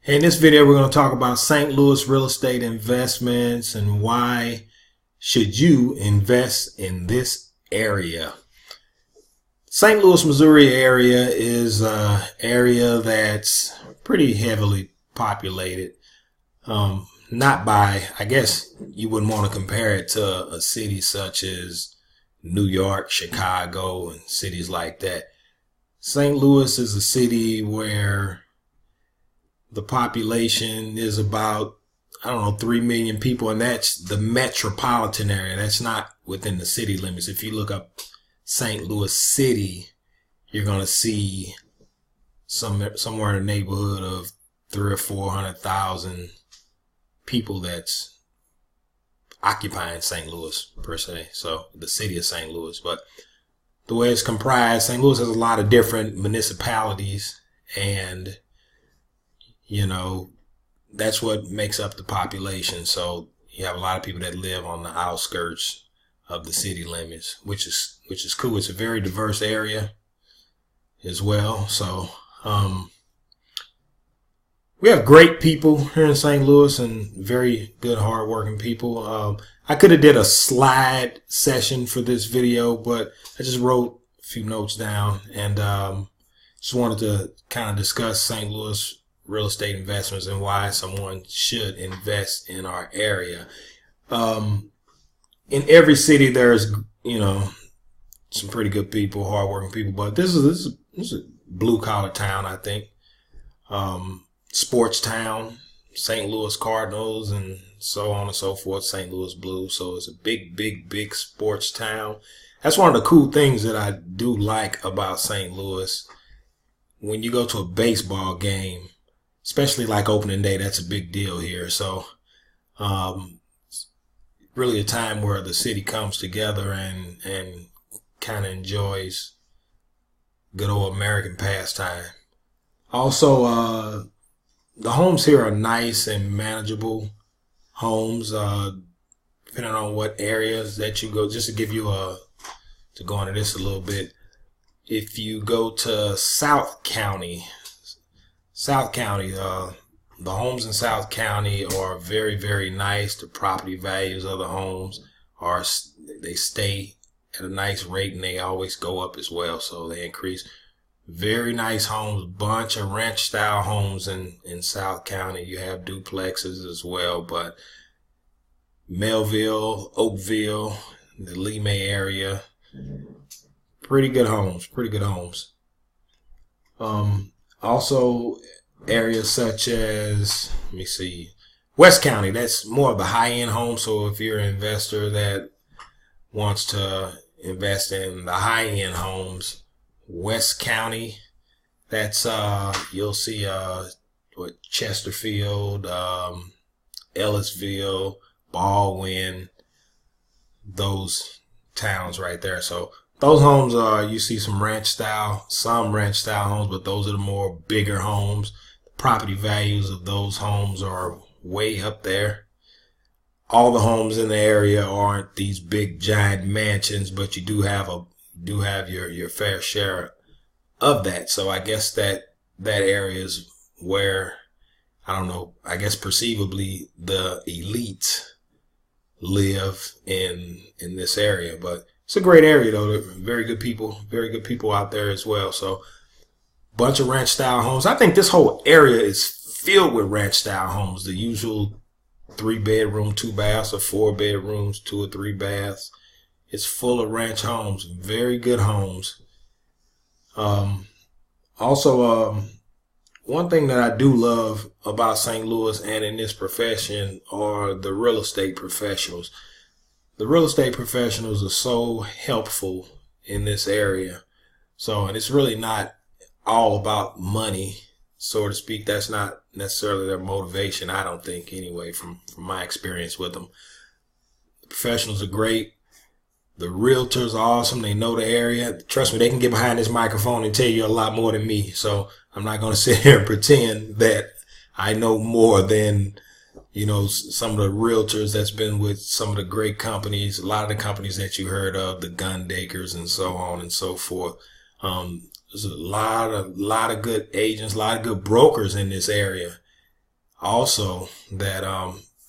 In this video, we're going to talk about St. Louis real estate investments and why should you invest in this area. St. Louis, Missouri area is an area that's pretty heavily populated. Not by, I guess you wouldn't want to compare it to a city such as New York, Chicago, and cities like that. St. Louis is a city where the population is about, 3 million people, and that's the metropolitan area. That's not within the city limits. If you look up St. Louis City, you're going to see somewhere in the neighborhood of 300,000 or 400,000 people that's occupying St. Louis per se. So the city of St. Louis, but the way it's comprised, St. Louis has a lot of different municipalities, and that's what makes up the population. So you have a lot of people that live on the outskirts of the city limits, which is cool. It's a very diverse area as well. So we have great people here in St. Louis and very good, hardworking people. I could have did a slide session for this video, but I just wrote a few notes down and just wanted to kind of discuss St. Louis real estate investments and why someone should invest in our area. In every city, there's, some pretty good people, hardworking people, but this is a blue collar town, I think. Sports town, St. Louis Cardinals, and so on and so forth, St. Louis Blues. So it's a big sports town. That's one of the cool things that I do like about St. Louis. When you go to a baseball game, especially like opening day, that's a big deal here. So, really a time where the city comes together and kind of enjoys good old American pastime. Also, the homes here are nice and manageable homes, depending on what areas that you go. Just to give you to go into this a little bit, if you go to South County, the homes in South County are very, very nice. The property values of the homes they stay at a nice rate, and they always go up as well. So they increase. Very nice homes, bunch of ranch style homes in South County. You have duplexes as well, but Melville, Oakville, the Lee May area, pretty good homes. Also areas such as, West County, that's more of the high-end homes. So if you're an investor that wants to invest in the high-end homes, West County, that's you'll see Chesterfield, Ellisville, Baldwin, those towns right there. So those homes you see some ranch style homes, but those are the more bigger homes. The property values of those homes are way up there. All the homes in the area aren't these big giant mansions, but you do have your fair share of that. So I guess that area is where, I guess perceivably the elites live in this area. But it's a great area though. Very good people out there as well. So bunch of ranch style homes. I think this whole area is filled with ranch style homes. The usual 3-bedroom, 2 baths, or 4 bedrooms, 2 or 3 baths. It's full of ranch homes, very good homes. Also, one thing that I do love about St. Louis and in this profession are the real estate professionals. The real estate professionals are so helpful in this area. So, and it's really not all about money, so to speak. That's not necessarily their motivation, I don't think, anyway, from my experience with them. The professionals are great. The realtors are awesome. They know the area. Trust me, they can get behind this microphone and tell you a lot more than me. So I'm not going to sit here and pretend that I know more than, some of the realtors that's been with some of the great companies, a lot of the companies that you heard of, the Gundakers and so on and so forth. There's a lot of good agents, a lot of good brokers in this area. also that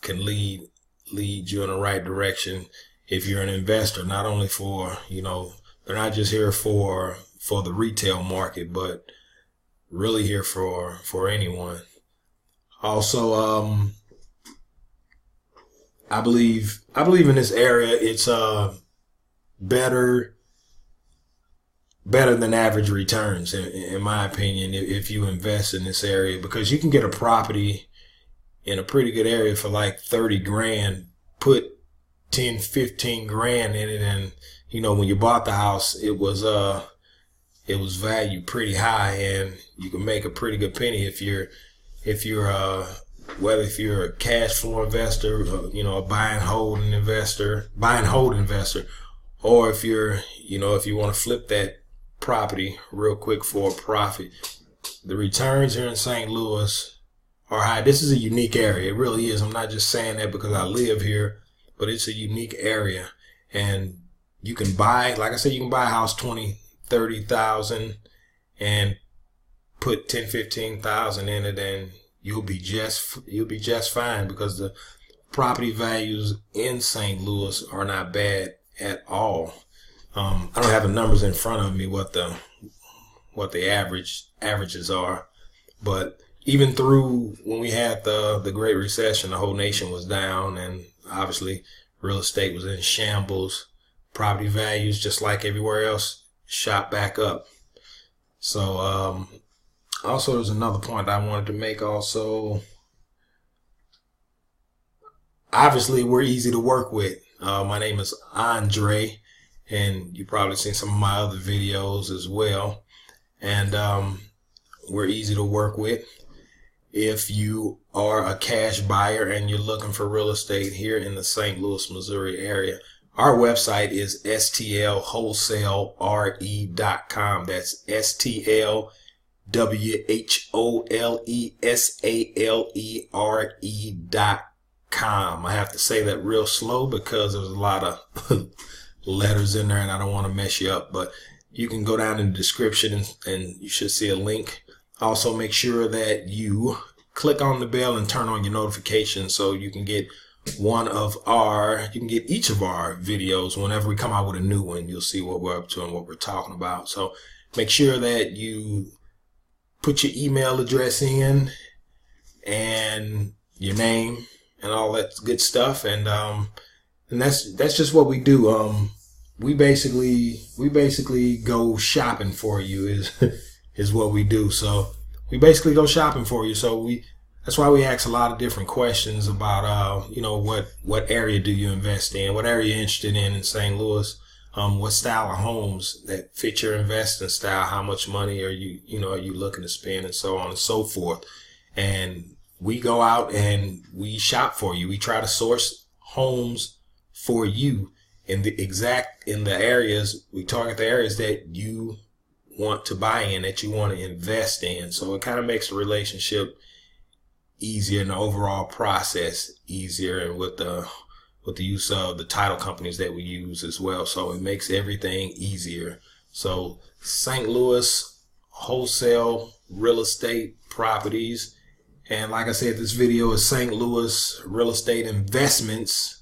can lead you in the right direction if you're an investor. Not only for, they're not just here for the retail market, but really here for anyone. Also, I believe in this area. It's better than average returns, in my opinion, if you invest in this area, because you can get a property in a pretty good area for like 30 grand, put 10, 15 grand in it. And, when you bought the house, it was valued pretty high, and you can make a pretty good penny if you're whether if you're a cash flow investor, a buy and hold investor, or if if you want to flip that property real quick for a profit. The returns here in St. Louis are high. This is a unique area. It really is. I'm not just saying that because I live here, but it's a unique area. And you can buy, like I said, you can buy a house 20, 30,000 and put 10, 15,000 in it, and you'll be just fine, because the property values in St. Louis are not bad at all. I don't have the numbers in front of me, what the averages are, but even through when we had the Great Recession, the whole nation was down, and obviously real estate was in shambles. Property values, just like everywhere else, shot back up. So also, there's another point I wanted to make also. Obviously, we're easy to work with. My name is Andre, and you've probably seen some of my other videos as well. And we're easy to work with. If you are a cash buyer and you're looking for real estate here in the St. Louis, Missouri area, our website is stlwholesalere.com. That's stlwholesalere.com. I have to say that real slow because there's a lot of letters in there and I don't want to mess you up, but you can go down in the description and you should see a link. Also, make sure that you click on the bell and turn on your notifications so you can get each of our videos. Whenever we come out with a new one, you'll see what we're up to and what we're talking about. So make sure that you put your email address in and your name and all that good stuff. And that's just what we do. We basically go shopping for you is what we do. So we basically go shopping for you. So that's why we ask a lot of different questions about, what area do you invest in? What area you're interested in St. Louis? What style of homes that fit your investing style? How much money are you looking to spend, and so on and so forth. And we go out and we shop for you. We try to source homes for you in the areas. We target the areas that you want to buy in, that you want to invest in. So it kind of makes the relationship easier and the overall process easier, and with the use of the title companies that we use as well. So it makes everything easier. So St. Louis wholesale real estate properties. And like I said, this video is St. Louis real estate investments.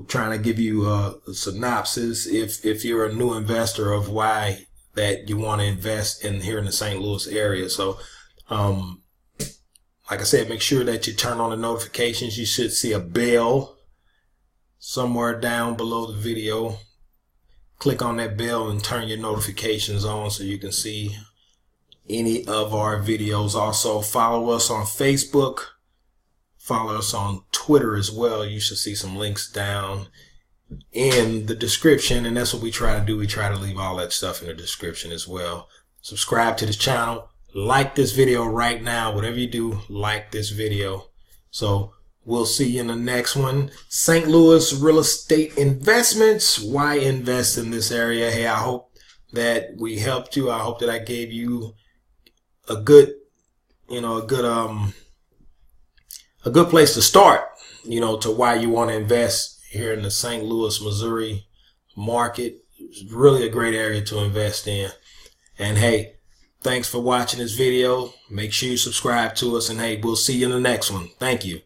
Trying to give you a synopsis if you're a new investor of why that you want to invest in here in the St. Louis area. So like I said, make sure that you turn on the notifications. You should see a bell somewhere down below the video. Click on that bell and turn your notifications on so you can see any of our videos. Also, follow us on Facebook. Follow us on Twitter as well. You should see some links down in the description, and that's what we try to do. We try to leave all that stuff in the description as well. Subscribe to the channel. Like this video right now. Whatever you do, like this video. So we'll see you in the next one. St. Louis real estate investments. Why invest in this area? Hey, I hope that we helped you. I hope that I gave you a good place to start, to why you want to invest here in the St. Louis, Missouri market. It's really a great area to invest in. And hey, Thanks for watching this video. Make sure you subscribe to us, and hey, we'll see you in the next one. Thank you.